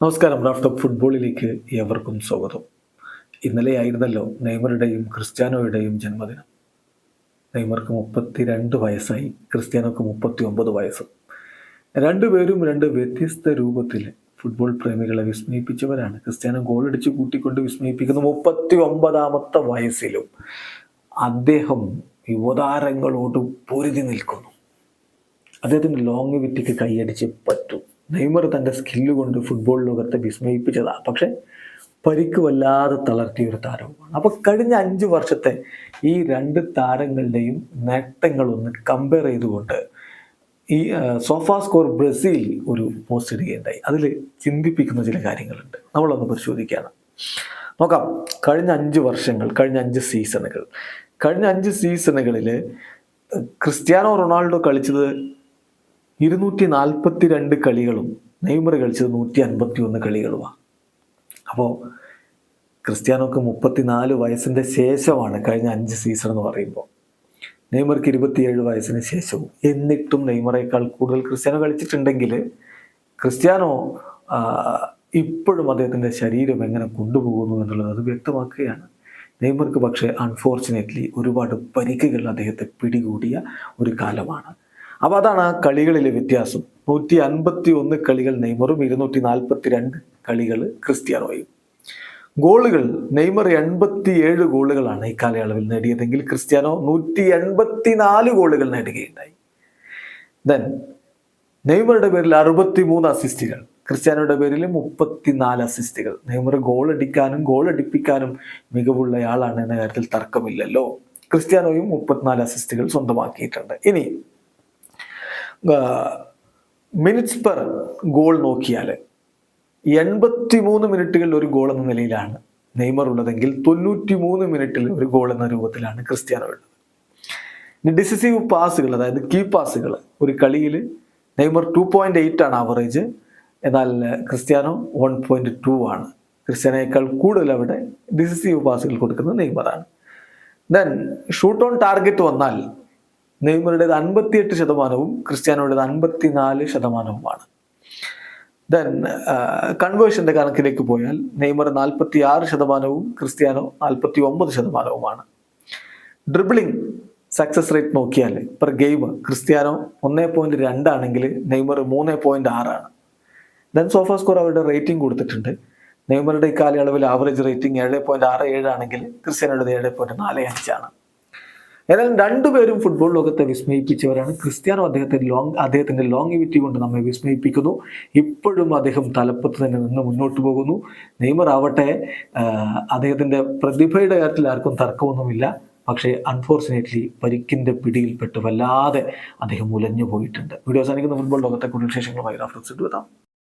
നമസ്കാരം. Raf talk ഫുട്ബോളിലേക്ക് ഏവർക്കും സ്വാഗതം. ഇന്നലെയായിരുന്നല്ലോ നെയ്മറുടെയും ക്രിസ്ത്യാനോയുടെയും ജന്മദിനം. നെയ്മർക്ക് 32 വയസ്സായി, ക്രിസ്ത്യാനോക്ക് 39 വയസ്സ്. രണ്ടുപേരും രണ്ട് വ്യത്യസ്ത രൂപത്തിൽ ഫുട്ബോൾ പ്രേമികളെ വിസ്മയിപ്പിച്ചവരാണ്. ക്രിസ്ത്യാനോ ഗോളടിച്ച് കൂട്ടിക്കൊണ്ട് വിസ്മയിപ്പിക്കുന്ന 39ാമത്തെ വയസ്സിലും അദ്ദേഹം യുവതാരങ്ങളോട് പൊരുതി നിൽക്കുന്നു. അദ്ദേഹത്തിന് ലോങ് വിറ്റിക്ക് കൈയടിച്ച് പറ്റൂ. നെയ്മർ തൻ്റെ സ്കില്ല് കൊണ്ട് ഫുട്ബോൾ ലോകത്തെ വിസ്മയിപ്പിച്ചതാണ്. പക്ഷേ പരിക്ക് വല്ലാതെ തളർത്തിയൊരു താരവുമാണ്. അപ്പോൾ കഴിഞ്ഞ 5 വർഷത്തെ ഈ രണ്ട് താരങ്ങളുടെയും നേട്ടങ്ങളൊന്ന് കമ്പയർ ചെയ്തുകൊണ്ട് ഈ സോഫാ സ്കോർ ബ്രസീൽ ഒരു പോസ്റ്റ് ഇടുകയുണ്ടായി. അതിൽ ചിന്തിപ്പിക്കുന്ന ചില കാര്യങ്ങളുണ്ട്, നമ്മളൊന്ന് പരിശോധിക്കുകയാണ്. നോക്കാം. കഴിഞ്ഞ 5 വർഷങ്ങൾ, കഴിഞ്ഞ 5 സീസണുകൾ, കഴിഞ്ഞ 5 സീസണുകളിൽ ക്രിസ്ത്യാനോ റൊണാൾഡോ കളിച്ചത് 242 കളികളും നെയ്മർ കളിച്ചത് 151 കളികളുമാണ്. അപ്പോൾ ക്രിസ്ത്യാനോക്ക് 34 വയസ്സിൻ്റെ ശേഷമാണ് കഴിഞ്ഞ 5 സീസൺ എന്ന് പറയുമ്പോൾ, നെയ്മർക്ക് 27 വയസ്സിന് ശേഷവും. എന്നിട്ടും നെയ്മറേക്കാൾ കൂടുതൽ ക്രിസ്ത്യാനോ കളിച്ചിട്ടുണ്ടെങ്കിൽ ക്രിസ്ത്യാനോ ഇപ്പോഴും അദ്ദേഹത്തിൻ്റെ ശരീരം എങ്ങനെ കൊണ്ടുപോകുന്നു എന്നുള്ളത് അത് വ്യക്തമാക്കുകയാണ്. നെയ്മർക്ക് പക്ഷേ അൺഫോർച്ചുനേറ്റ്ലി ഒരുപാട് പരിക്കുകൾ അദ്ദേഹത്തെ പിടികൂടിയ ഒരു കാലമാണ്. അപ്പോൾ അതാണ് ആ കളികളിലെ വ്യത്യാസം. 151 കളികൾ നെയ്മറും 242 കളികൾ ക്രിസ്ത്യാനോയും. ഗോളുകൾ, നെയ്മർ 87 ഗോളുകളാണ് ഈ കാലയളവിൽ നേടിയതെങ്കിൽ ക്രിസ്ത്യാനോ 184 ഗോളുകൾ നേടുകയുണ്ടായി. ദെൻ നെയ്മറുടെ പേരിൽ 63 അസിസ്റ്റുകൾ, ക്രിസ്ത്യാനോയുടെ പേരിൽ 34 അസിസ്റ്റുകൾ. നെയ്മർ ഗോളടിക്കാനും ഗോളടിപ്പിക്കാനും മികവുള്ളയാളാണ് എന്ന കാര്യത്തിൽ തർക്കമില്ലല്ലോ. ക്രിസ്ത്യാനോയും 34 അസിസ്റ്റുകൾ സ്വന്തമാക്കിയിട്ടുണ്ട്. ഇനി മിനിറ്റ്സ് പെർ ഗോൾ നോക്കിയാൽ 83 മിനിറ്റുകളിൽ ഒരു ഗോൾ എന്ന നിലയിലാണ് നെയ്മർ ഉള്ളതെങ്കിൽ 93 മിനിറ്റിൽ ഒരു ഗോൾ എന്ന രൂപത്തിലാണ് ക്രിസ്ത്യാനോ ഉള്ളത്. ഇനി ഡിസിസീവ് പാസുകൾ, അതായത് കീ പാസുകൾ, ഒരു കളിയിൽ നെയ്മർ 2.8 ആണ് ആവറേജ്, എന്നാൽ ക്രിസ്ത്യാനോ 1.2 ആണ്. ക്രിസ്ത്യാനോയേക്കാൾ കൂടുതൽ അവിടെ ഡിസിസീവ് പാസുകൾ കൊടുക്കുന്നത് നെയ്മറാണ്. ദെൻ ഷൂട്ട് ഓൺ ടാർഗറ്റ് വന്നാൽ നെയ്മറുടേത് 58%, ക്രിസ്ത്യാനോയുടേത് 54%. ദെൻ കൺവേർഷൻ്റെ കണക്കിലേക്ക് പോയാൽ Neymar 46%, Cristiano 49%. Dribbling success rate നോക്കിയാൽ പെർ ഗെയിം ക്രിസ്ത്യാനോ 1.2 ആണെങ്കിൽ നെയ്മർ 3.6 ആണ്. ദെൻ സോഫാ സ്കോർ അവരുടെ റേറ്റിംഗ് കൊടുത്തിട്ടുണ്ട്. നെയ്മറുടെ ഇക്കാലയളവിൽ ആവറേജ് റേറ്റിംഗ് 7.67 ആണെങ്കിൽ ക്രിസ്ത്യാനോയുടേത് 7.45 ആണ്. ഏതായാലും രണ്ടുപേരും ഫുട്ബോൾ ലോകത്തെ വിസ്മയിപ്പിച്ചവരാണ്. ക്രിസ്ത്യാനോ അദ്ദേഹത്തിന്റെ ലോങ്ങിവിറ്റി കൊണ്ട് നമ്മെ വിസ്മയിപ്പിക്കുന്നു. ഇപ്പോഴും അദ്ദേഹം തലപ്പത്ത് തന്നെ നിന്ന് മുന്നോട്ട് പോകുന്നു. നെയ്മർ ആവട്ടെ, അദ്ദേഹത്തിന്റെ പ്രതിഭയുടെ കാര്യത്തിൽ ആർക്കും തർക്കമൊന്നുമില്ല. പക്ഷേ അൺഫോർച്ചുനേറ്റ്ലി പരിക്കിന്റെ പിടിയിൽപ്പെട്ട് വല്ലാതെ അദ്ദേഹം ഉലഞ്ഞു പോയിട്ടുണ്ട്. വീഡിയോ അവസാനിക്കുന്ന ഫുട്ബോൾ ലോകത്തെ കൂടുതൽ വിശേഷങ്ങളുമായി റാഫ് ടോക്സ് എത്താം.